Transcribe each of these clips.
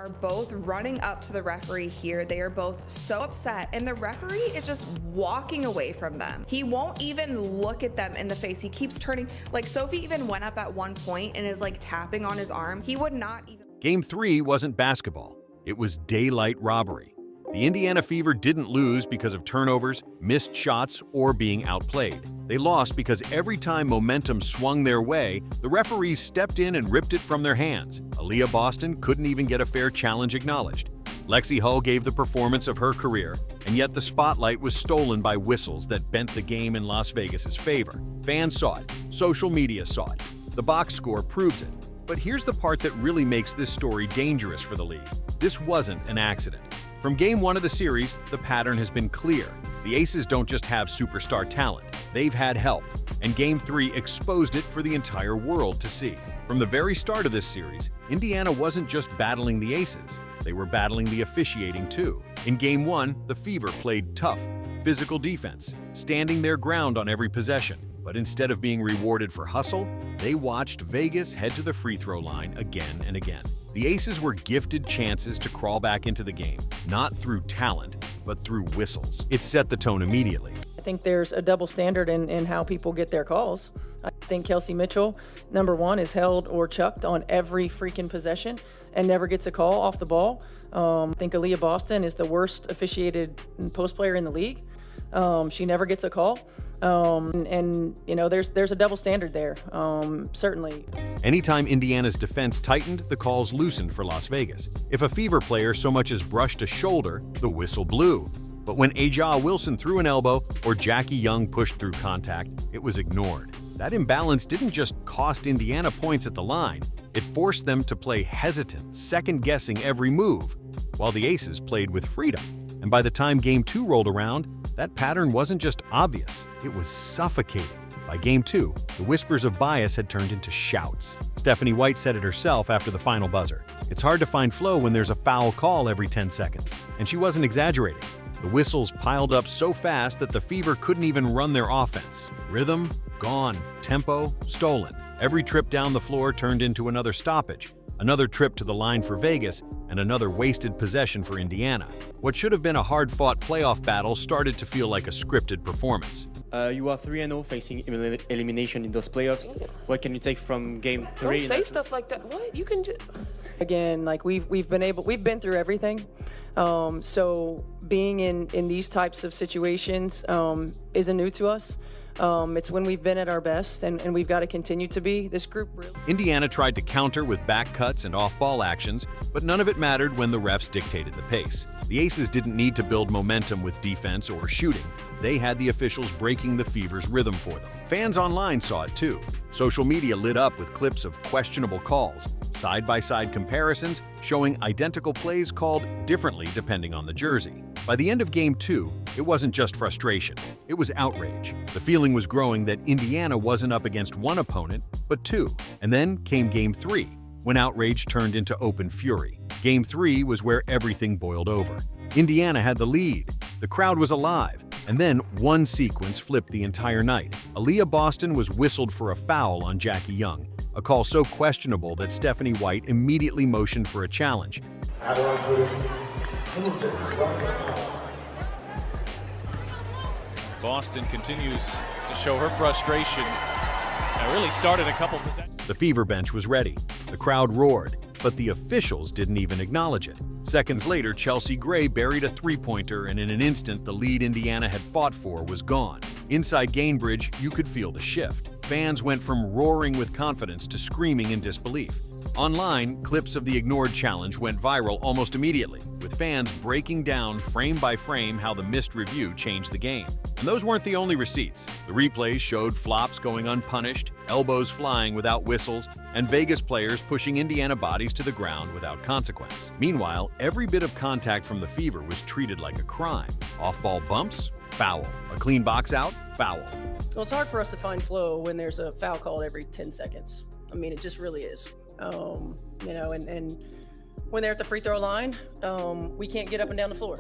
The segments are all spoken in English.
are both running up to the referee here. They are both so upset, and the referee is just walking away from them. He won't even look at them in the face. He keeps turning. Like, Sophie even went up at one point and is like tapping on his arm. He would not even. Game 3 wasn't basketball. It was daylight robbery. The Indiana Fever didn't lose because of turnovers, missed shots, or being outplayed. They lost because every time momentum swung their way, the referees stepped in and ripped it from their hands. Aaliyah Boston couldn't even get a fair challenge acknowledged. Lexi Hull gave the performance of her career, and yet the spotlight was stolen by whistles that bent the game in Las Vegas's favor. Fans saw it. Social media saw it. The box score proves it. But here's the part that really makes this story dangerous for the league. This wasn't an accident. From Game 1 of the series, the pattern has been clear. The Aces don't just have superstar talent, they've had help, and Game 3 exposed it for the entire world to see. From the very start of this series, Indiana wasn't just battling the Aces, they were battling the officiating too. In Game 1, the Fever played tough, physical defense, standing their ground on every possession. But instead of being rewarded for hustle, they watched Vegas head to the free throw line again and again. The Aces were gifted chances to crawl back into the game, not through talent, but through whistles. It set the tone immediately. I think there's a double standard in how people get their calls. I think Kelsey Mitchell, number one, is held or chucked on every freaking possession and never gets a call off the ball. I think Aaliyah Boston is the worst officiated post player in the league. She never gets a call. And you know, there's a double standard there, certainly. Anytime Indiana's defense tightened, the calls loosened for Las Vegas. If a Fever player so much as brushed a shoulder, the whistle blew. But when Aja Wilson threw an elbow or Jackie Young pushed through contact, it was ignored. That imbalance didn't just cost Indiana points at the line, it forced them to play hesitant, second-guessing every move, while the Aces played with freedom. And by the time Game 2 rolled around, that pattern wasn't just obvious, it was suffocating. By Game 2, the whispers of bias had turned into shouts. Stephanie White said it herself after the final buzzer. It's hard to find flow when there's a foul call every 10 seconds. And she wasn't exaggerating. The whistles piled up so fast that the Fever couldn't even run their offense. Rhythm, gone. Tempo, stolen. Every trip down the floor turned into another stoppage. Another trip to the line for Vegas, and another wasted possession for Indiana. What should have been a hard-fought playoff battle started to feel like a scripted performance. You are 3-0 facing elimination in those playoffs. What can you take from Game 3? Don't say stuff like that. What? You can just... Again, like we've been through everything. So being in these types of situations isn't new to us. It's when we've been at our best, and we've got to continue to be. This group really... Indiana tried to counter with back cuts and off-ball actions, but none of it mattered when the refs dictated the pace. The Aces didn't need to build momentum with defense or shooting. They had the officials breaking the Fever's rhythm for them. Fans online saw it too. Social media lit up with clips of questionable calls, side-by-side comparisons showing identical plays called differently depending on the jersey. By the end of Game 2, it wasn't just frustration, it was outrage. The feeling was growing that Indiana wasn't up against one opponent, but two. And then came Game 3, when outrage turned into open fury. Game 3 was where everything boiled over. Indiana had the lead, the crowd was alive, and then one sequence flipped the entire night. Aaliyah Boston was whistled for a foul on Jackie Young, a call so questionable that Stephanie White immediately motioned for a challenge. Boston continues to show her frustration. It really started a couple possessions. The Fever bench was ready. The crowd roared, but the officials didn't even acknowledge it. Seconds later, Chelsea Gray buried a three-pointer, and in an instant, the lead Indiana had fought for was gone. Inside Gainbridge, you could feel the shift. Fans went from roaring with confidence to screaming in disbelief. Online, clips of the ignored challenge went viral almost immediately, with fans breaking down frame by frame how the missed review changed the game. And those weren't the only receipts. The replays showed flops going unpunished, elbows flying without whistles, and Vegas players pushing Indiana bodies to the ground without consequence. Meanwhile, every bit of contact from the Fever was treated like a crime. Off-ball bumps? Foul. A clean box out? Foul. Well, it's hard for us to find flow when there's a foul called every 10 seconds. I mean, it just really is. You know, and when they're at the free throw line, we can't get up and down the floor,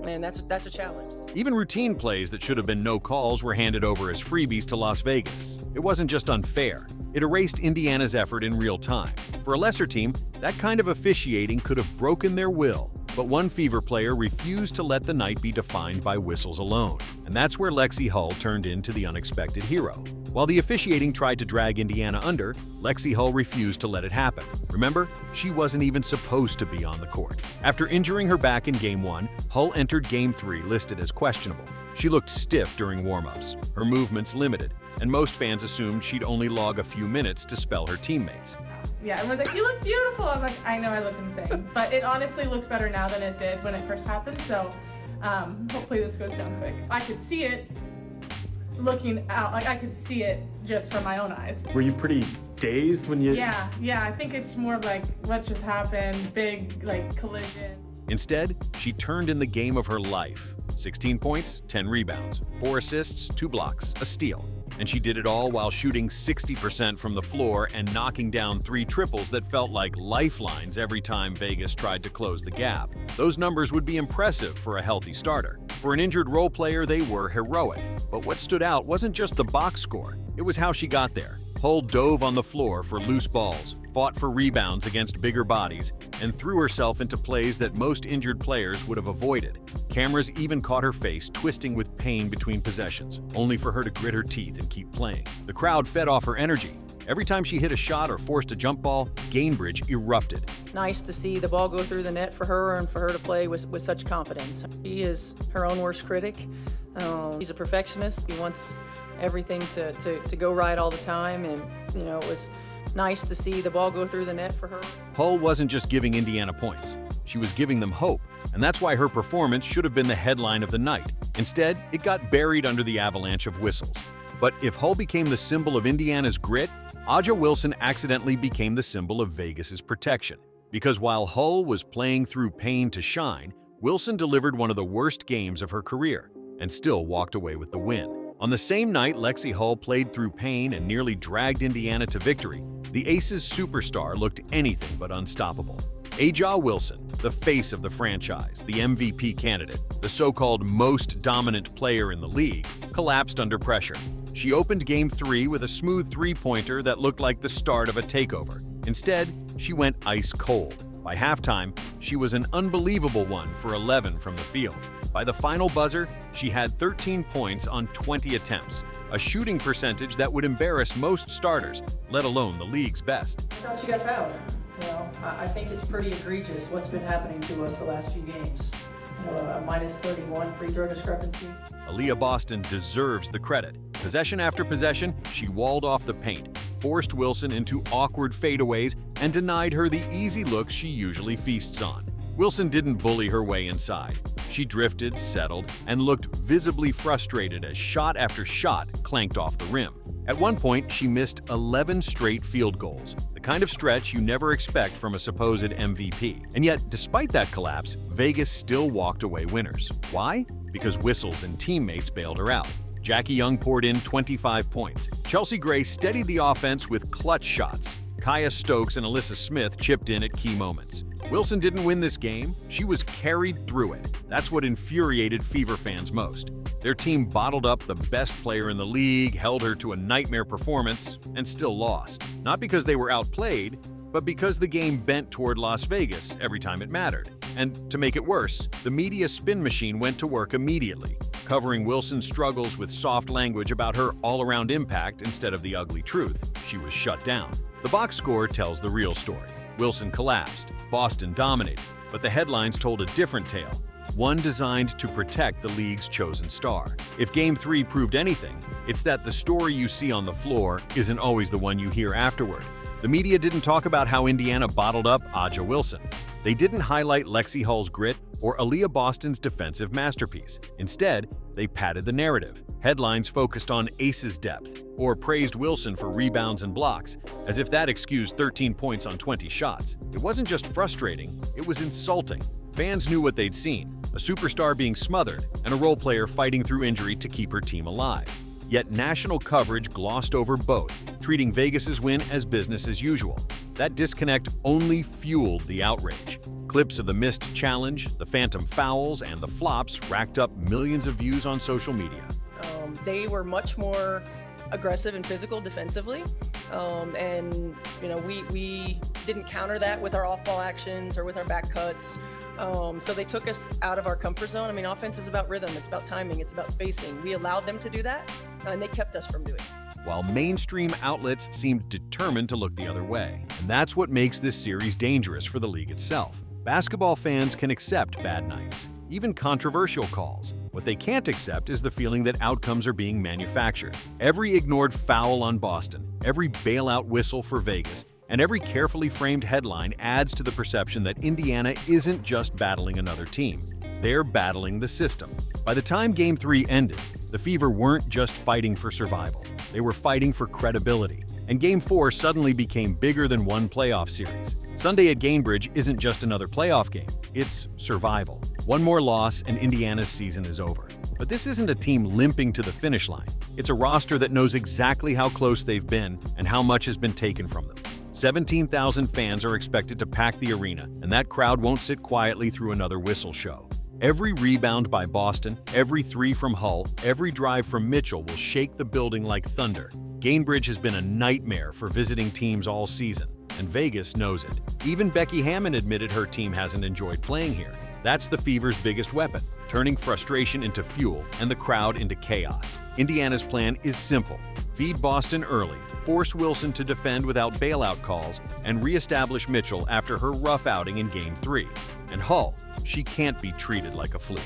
and that's a challenge. Even routine plays that should have been no calls were handed over as freebies to Las Vegas. It wasn't just unfair, it erased Indiana's effort in real time. For a lesser team, that kind of officiating could have broken their will. But one Fever player refused to let the night be defined by whistles alone. And that's where Lexi Hull turned into the unexpected hero. While the officiating tried to drag Indiana under, Lexi Hull refused to let it happen. Remember, she wasn't even supposed to be on the court. After injuring her back in Game 1, Hull entered Game 3 listed as questionable. She looked stiff during warm-ups, her movements limited, and most fans assumed she'd only log a few minutes to spell her teammates. Yeah, everyone's like, you look beautiful. I was like, I know I look insane. But it honestly looks better now than it did when it first happened, so hopefully this goes down quick. I could see it looking out, like I could see it just from my own eyes. Were you pretty dazed when you... Yeah, I think it's more of like, what just happened, big like collision. Instead, she turned in the game of her life. 16 points, 10 rebounds, 4 assists, 2 blocks, a steal. And she did it all while shooting 60% from the floor and knocking down 3 triples that felt like lifelines every time Vegas tried to close the gap. Those numbers would be impressive for a healthy starter. For an injured role player, they were heroic. But what stood out wasn't just the box score, it was how she got there. Hull dove on the floor for loose balls, fought for rebounds against bigger bodies, and threw herself into plays that most injured players would have avoided. Cameras even caught her face twisting with pain between possessions, only for her to grit her teeth and keep playing. The crowd fed off her energy. Every time she hit a shot or forced a jump ball, Gainbridge erupted. Nice to see the ball go through the net for her and for her to play with such confidence. She is her own worst critic. He's a perfectionist. He wants everything to go right all the time, and it was nice to see the ball go through the net for her. Hull wasn't just giving Indiana points, she was giving them hope, and that's why her performance should have been the headline of the night. Instead, it got buried under the avalanche of whistles. But if Hull became the symbol of Indiana's grit, A'ja Wilson accidentally became the symbol of Vegas's protection. Because while Hull was playing through pain to shine, Wilson delivered one of the worst games of her career and still walked away with the win. On the same night Lexi Hull played through pain and nearly dragged Indiana to victory, the Aces superstar looked anything but unstoppable. A'ja Wilson, the face of the franchise, the MVP candidate, the so-called most dominant player in the league, collapsed under pressure. She opened Game 3 with a smooth three-pointer that looked like the start of a takeover. Instead, she went ice cold. By halftime, she was an unbelievable 1 for 11 from the field. By the final buzzer, she had 13 points on 20 attempts, a shooting percentage that would embarrass most starters, let alone the league's best. I thought she got fouled. I think it's pretty egregious what's been happening to us the last few games. A minus 31 free throw discrepancy. Aaliyah Boston deserves the credit. Possession after possession, she walled off the paint, forced Wilson into awkward fadeaways, and denied her the easy looks she usually feasts on. Wilson didn't bully her way inside. She drifted, settled, and looked visibly frustrated as shot after shot clanked off the rim. At one point, she missed 11 straight field goals, the kind of stretch you never expect from a supposed MVP. And yet, despite that collapse, Vegas still walked away winners. Why? Because whistles and teammates bailed her out. Jackie Young poured in 25 points. Chelsea Gray steadied the offense with clutch shots. Kaya Stokes and Alyssa Smith chipped in at key moments. Wilson didn't win this game, she was carried through it. That's what infuriated Fever fans most. Their team bottled up the best player in the league, held her to a nightmare performance, and still lost. Not because they were outplayed, but because the game bent toward Las Vegas every time it mattered. And to make it worse, the media spin machine went to work immediately, covering Wilson's struggles with soft language about her all-around impact instead of the ugly truth. She was shut down. The box score tells the real story. Wilson collapsed, Boston dominated, but the headlines told a different tale, one designed to protect the league's chosen star. If Game 3 proved anything, it's that the story you see on the floor isn't always the one you hear afterward. The media didn't talk about how Indiana bottled up A'ja Wilson. They didn't highlight Lexi Hull's grit or Aaliyah Boston's defensive masterpiece. Instead, they padded the narrative. Headlines focused on Ace's depth or praised Wilson for rebounds and blocks, as if that excused 13 points on 20 shots. It wasn't just frustrating, it was insulting. Fans knew what they'd seen, a superstar being smothered and a role player fighting through injury to keep her team alive. Yet national coverage glossed over both, treating Vegas's win as business as usual. That disconnect only fueled the outrage. Clips of the missed challenge, the phantom fouls, and the flops racked up millions of views on social media. They were much more aggressive and physical defensively. And, you know, we didn't counter that with our off-ball actions or with our back cuts. So they took us out of our comfort zone. I mean, offense is about rhythm, it's about timing, it's about spacing. We allowed them to do that, and they kept us from doing it. While mainstream outlets seemed determined to look the other way. And that's what makes this series dangerous for the league itself. Basketball fans can accept bad nights, even controversial calls. What they can't accept is the feeling that outcomes are being manufactured. Every ignored foul on Boston, every bailout whistle for Vegas, and every carefully framed headline adds to the perception that Indiana isn't just battling another team. They're battling the system. By the time Game 3 ended, the Fever weren't just fighting for survival. They were fighting for credibility. And Game 4 suddenly became bigger than one playoff series. Sunday at Gainbridge isn't just another playoff game, it's survival. One more loss and Indiana's season is over. But this isn't a team limping to the finish line. It's a roster that knows exactly how close they've been and how much has been taken from them. 17,000 fans are expected to pack the arena, and that crowd won't sit quietly through another whistle show. Every rebound by Boston, every three from Hull, every drive from Mitchell will shake the building like thunder. Gainbridge has been a nightmare for visiting teams all season, and Vegas knows it. Even Becky Hammon admitted her team hasn't enjoyed playing here. That's the Fever's biggest weapon, turning frustration into fuel and the crowd into chaos. Indiana's plan is simple. Feed Boston early, force Wilson to defend without bailout calls, and re-establish Mitchell after her rough outing in Game 3. And Hull, she can't be treated like a fluke.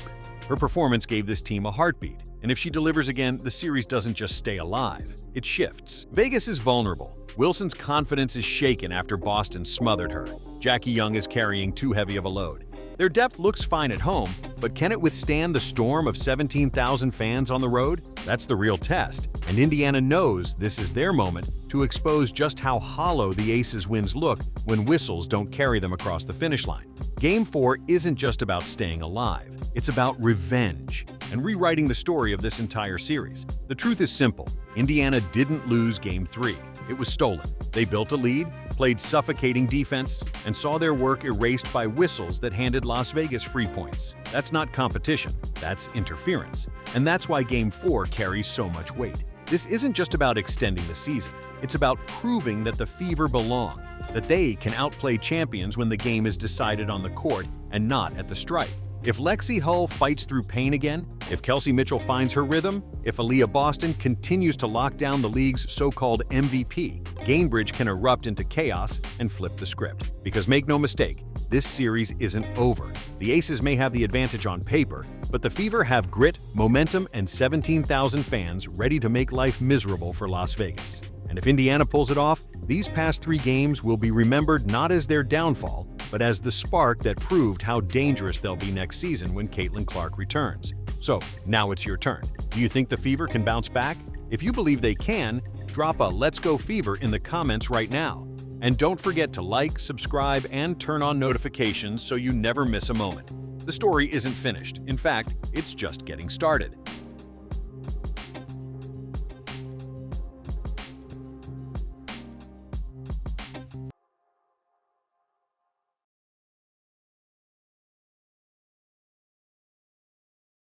Her performance gave this team a heartbeat, and if she delivers again, the series doesn't just stay alive, it shifts. Vegas is vulnerable. Wilson's confidence is shaken after Boston smothered her. Jackie Young is carrying too heavy of a load. Their depth looks fine at home, but can it withstand the storm of 17,000 fans on the road? That's the real test, and Indiana knows this is their moment to expose just how hollow the Aces' wins look when whistles don't carry them across the finish line. Game 4 isn't just about staying alive, it's about revenge and rewriting the story of this entire series. The truth is simple, Indiana didn't lose Game 3. It was stolen. They built a lead, played suffocating defense, and saw their work erased by whistles that handed Las Vegas free points. That's not competition, that's interference. And that's why Game 4 carries so much weight. This isn't just about extending the season. It's about proving that the Fever belong, that they can outplay champions when the game is decided on the court and not at the stripe. If Lexi Hull fights through pain again, if Kelsey Mitchell finds her rhythm, if Aaliyah Boston continues to lock down the league's so-called MVP, Gainbridge can erupt into chaos and flip the script. Because make no mistake, this series isn't over. The Aces may have the advantage on paper, but the Fever have grit, momentum, and 17,000 fans ready to make life miserable for Las Vegas. And if Indiana pulls it off, these past 3 games will be remembered not as their downfall, but as the spark that proved how dangerous they'll be next season when Caitlin Clark returns. So, now it's your turn. Do you think the Fever can bounce back? If you believe they can, drop a Let's Go Fever in the comments right now. And don't forget to like, subscribe, and turn on notifications so you never miss a moment. The story isn't finished. In fact, it's just getting started.